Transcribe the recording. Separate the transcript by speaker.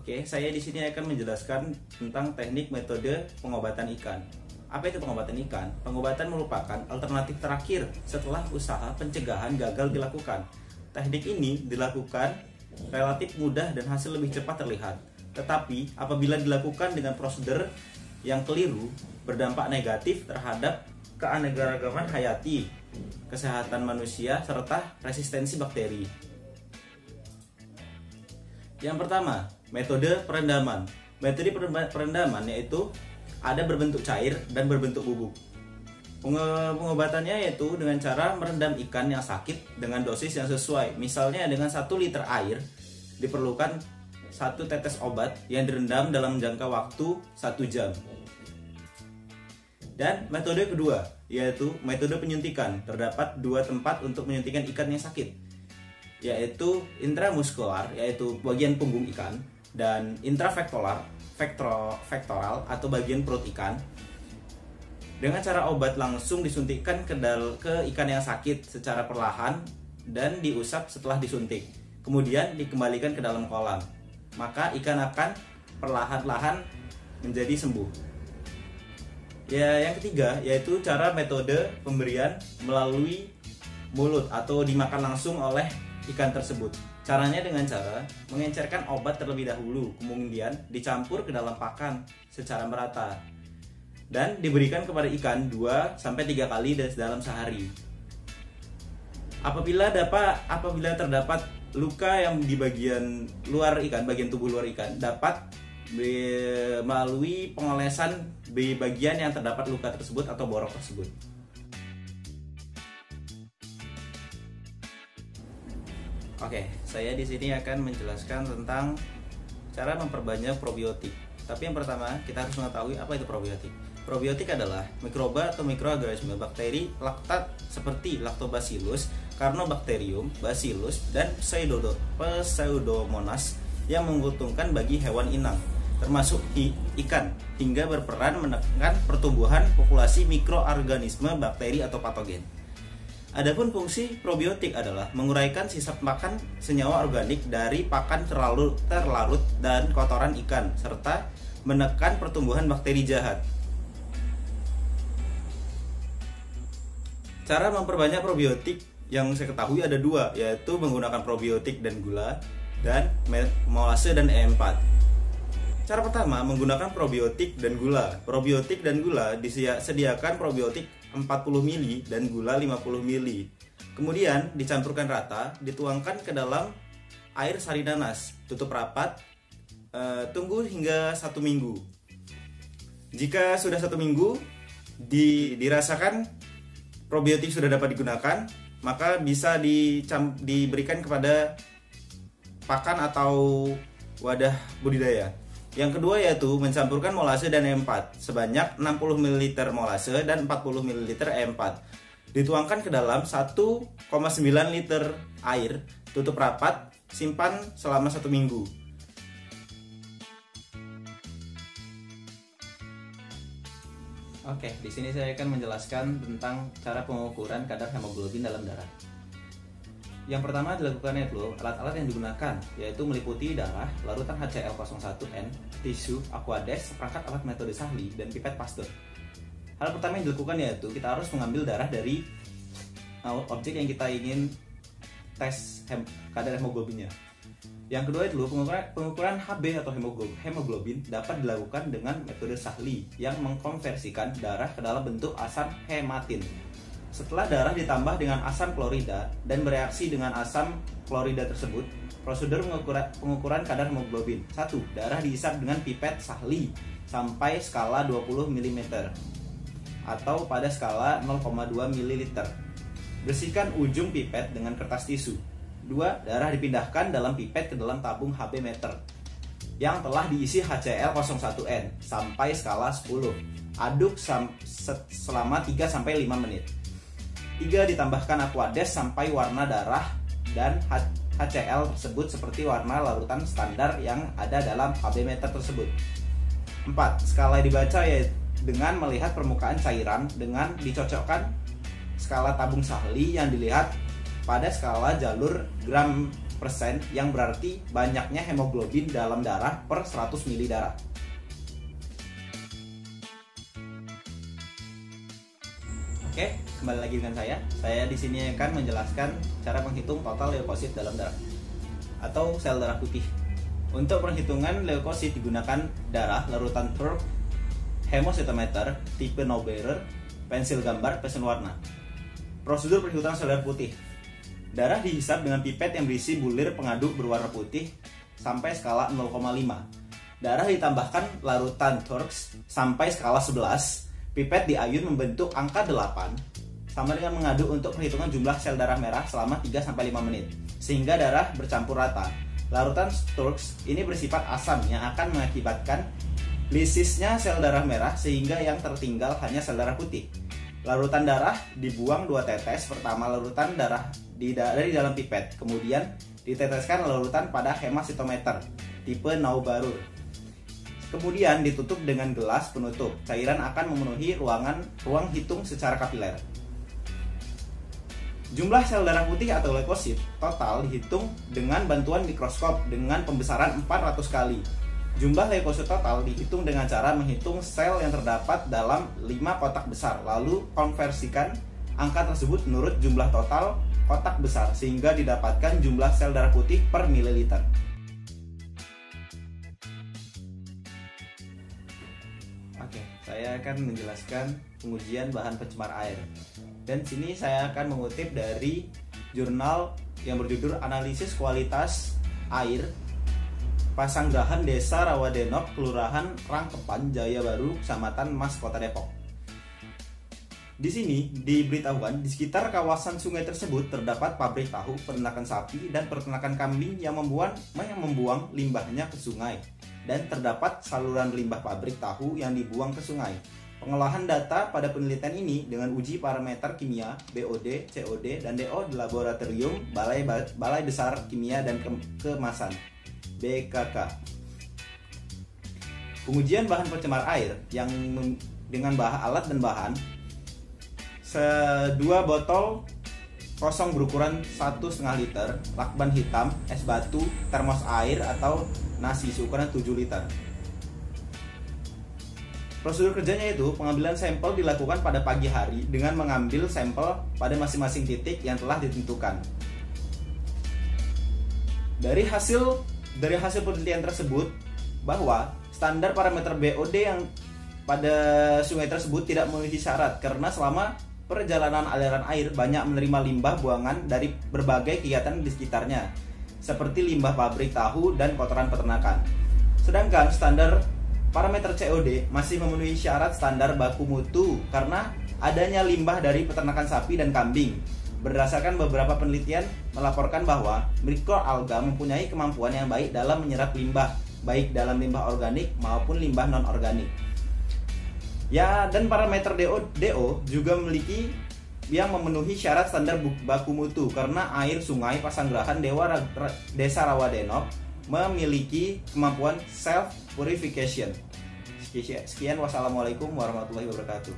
Speaker 1: Oke, saya di sini akan menjelaskan tentang teknik metode pengobatan ikan. Apa itu pengobatan ikan? Pengobatan merupakan alternatif terakhir setelah usaha pencegahan gagal dilakukan. Teknik ini dilakukan relatif mudah dan hasil lebih cepat terlihat. Tetapi apabila dilakukan dengan prosedur yang keliru, berdampak negatif terhadap keanekaragaman hayati, kesehatan manusia, serta resistensi bakteri. Yang pertama, metode perendaman. Metode perendaman yaitu ada berbentuk cair dan berbentuk bubuk. Pengobatannya yaitu dengan cara merendam ikan yang sakit dengan dosis yang sesuai. Misalnya dengan 1 liter air diperlukan 1 tetes obat yang direndam dalam jangka waktu 1 jam. Dan metode kedua yaitu metode penyuntikan. Terdapat 2 tempat untuk menyuntikkan ikan yang sakit, yaitu intramuskular, yaitu bagian punggung ikan, dan intravektoral atau bagian perut ikan. Dengan cara obat langsung disuntikkan ke ikan yang sakit secara perlahan dan diusap setelah disuntik, kemudian dikembalikan ke dalam kolam. Maka ikan akan perlahan-lahan menjadi sembuh. Ya, yang ketiga yaitu cara metode pemberian melalui mulut atau dimakan langsung oleh ikan tersebut. Caranya dengan cara mengencerkan obat terlebih dahulu, kemudian dicampur ke dalam pakan secara merata dan diberikan kepada ikan 2-3 kali dalam sehari. Apabila terdapat luka yang di bagian luar ikan, bagian tubuh luar ikan, dapat melalui pengolesan di bagian yang terdapat luka tersebut atau borok tersebut. Oke, saya di sini akan menjelaskan tentang cara memperbanyak probiotik. Tapi yang pertama, kita harus mengetahui apa itu probiotik. Probiotik adalah mikroba atau mikroorganisme bakteri laktat seperti Lactobacillus, Carnobacterium, Bacillus, dan Pseudomonas yang menguntungkan bagi hewan inang, termasuk ikan, hingga berperan menekan pertumbuhan populasi mikroorganisme bakteri atau patogen. Adapun fungsi probiotik adalah menguraikan sisa makan senyawa organik dari pakan terlarut dan kotoran ikan, serta menekan pertumbuhan bakteri jahat. Cara memperbanyak probiotik yang saya ketahui ada 2, yaitu menggunakan probiotik dan gula, dan molase dan E4. Cara pertama, menggunakan probiotik dan gula. Probiotik dan gula disediakan probiotik 40 ml dan gula 50 ml. Kemudian dicampurkan rata, dituangkan ke dalam air sari nanas, tutup rapat, tunggu hingga 1 minggu. Jika sudah 1 minggu dirasakan probiotik sudah dapat digunakan, maka bisa diberikan kepada pakan atau wadah budidaya. Yang kedua yaitu mencampurkan molase dan E4 sebanyak 60 ml molase dan 40 ml E4. Dituangkan ke dalam 1,9 liter air, tutup rapat, simpan selama 1 minggu. Oke, di sini saya akan menjelaskan tentang cara pengukuran kadar hemoglobin dalam darah. Yang pertama dilakukan yaitu alat-alat yang digunakan, yaitu meliputi darah, larutan HCl01N, tisu, Aquades, seperangkat alat metode Sahli, dan pipet Pasteur. Hal pertama yang dilakukan yaitu kita harus mengambil darah dari objek yang kita ingin tes kadar hemoglobinnya. Yang kedua itu pengukuran Hb atau hemoglobin dapat dilakukan dengan metode Sahli yang mengkonversikan darah ke dalam bentuk asam hematin. Setelah darah ditambah dengan asam klorida dan bereaksi dengan asam klorida tersebut, prosedur pengukuran kadar hemoglobin. 1. Darah diisap dengan pipet Sahli sampai skala 20 mm atau pada skala 0,2 ml. Bersihkan ujung pipet dengan kertas tisu. 2. Darah dipindahkan dalam pipet ke dalam tabung Hb meter yang telah diisi HCl01N sampai skala 10. Aduk selama 3-5 menit. 3. Ditambahkan Aquades sampai warna darah dan HCl tersebut seperti warna larutan standar yang ada dalam Hb meter tersebut. 4. Skala dibaca yaitu dengan melihat permukaan cairan dengan dicocokkan skala tabung Sahli yang dilihat pada skala jalur gram yang berarti banyaknya hemoglobin dalam darah per 100 ml darah. Oke, kembali lagi dengan saya. Saya di sini akan menjelaskan cara menghitung total leukosit dalam darah atau sel darah putih. Untuk perhitungan leukosit digunakan darah larutan Thurk, hemositometer, tipe no-bearer, pensil gambar, pesen warna. Prosedur perhitungan sel darah putih. Darah dihisap dengan pipet yang berisi bulir pengaduk berwarna putih sampai skala 0,5. Darah ditambahkan larutan Thurk sampai skala 11. Pipet diayun membentuk angka 8 sama dengan mengaduk untuk perhitungan jumlah sel darah merah selama 3-5 menit sehingga darah bercampur rata. Larutan Thurk ini bersifat asam yang akan mengakibatkan lisisnya sel darah merah sehingga yang tertinggal hanya sel darah putih. Larutan darah dibuang 2 tetes, pertama larutan darah dari dalam pipet, kemudian diteteskan larutan pada hemositometer tipe no-bearer. Kemudian ditutup dengan gelas penutup. Cairan akan memenuhi ruang hitung secara kapiler. Jumlah sel darah putih atau leukosit total dihitung dengan bantuan mikroskop dengan pembesaran 400 kali. Jumlah leukosit total dihitung dengan cara menghitung sel yang terdapat dalam 5 kotak besar, lalu konversikan angka tersebut menurut jumlah total kotak besar sehingga didapatkan jumlah sel darah putih per mililiter. Oke, saya akan menjelaskan pengujian bahan pencemar air. Dan sini saya akan mengutip dari jurnal yang berjudul Analisis Kualitas Air Pasanggrahan Desa Rawadenok, Kelurahan Rangkepan, Jaya Baru, Kecamatan Mas, Kota Depok. Di sini diberitahukan di sekitar kawasan sungai tersebut terdapat pabrik tahu, peternakan sapi, dan peternakan kambing yang membuang limbahnya ke sungai. Dan terdapat saluran limbah pabrik tahu yang dibuang ke sungai. Pengolahan data pada penelitian ini dengan uji parameter kimia, BOD, COD, dan DO di laboratorium Balai Besar Kimia dan Kemasan (BKK). Pengujian bahan pencemar air yang dengan alat dan bahan 2 botol kosong berukuran 1,5 liter, lakban hitam, es batu, termos air atau nasi seukuran 7 liter. Prosedur kerjanya itu pengambilan sampel dilakukan pada pagi hari dengan mengambil sampel pada masing-masing titik yang telah ditentukan. Dari hasil penelitian tersebut bahwa standar parameter BOD yang pada sungai tersebut tidak memenuhi syarat karena selama perjalanan aliran air banyak menerima limbah buangan dari berbagai kegiatan di sekitarnya, seperti limbah pabrik tahu dan kotoran peternakan. Sedangkan standar parameter COD masih memenuhi syarat standar baku mutu karena adanya limbah dari peternakan sapi dan kambing. Berdasarkan beberapa penelitian melaporkan bahwa mikroalga mempunyai kemampuan yang baik dalam menyerap limbah, baik dalam limbah organik maupun limbah non-organik. Ya, dan parameter DO juga memiliki yang memenuhi syarat standar baku mutu karena air sungai Pasanggrahan Desa Rawadenok memiliki kemampuan self purification. Sekian, wassalamualaikum warahmatullahi wabarakatuh.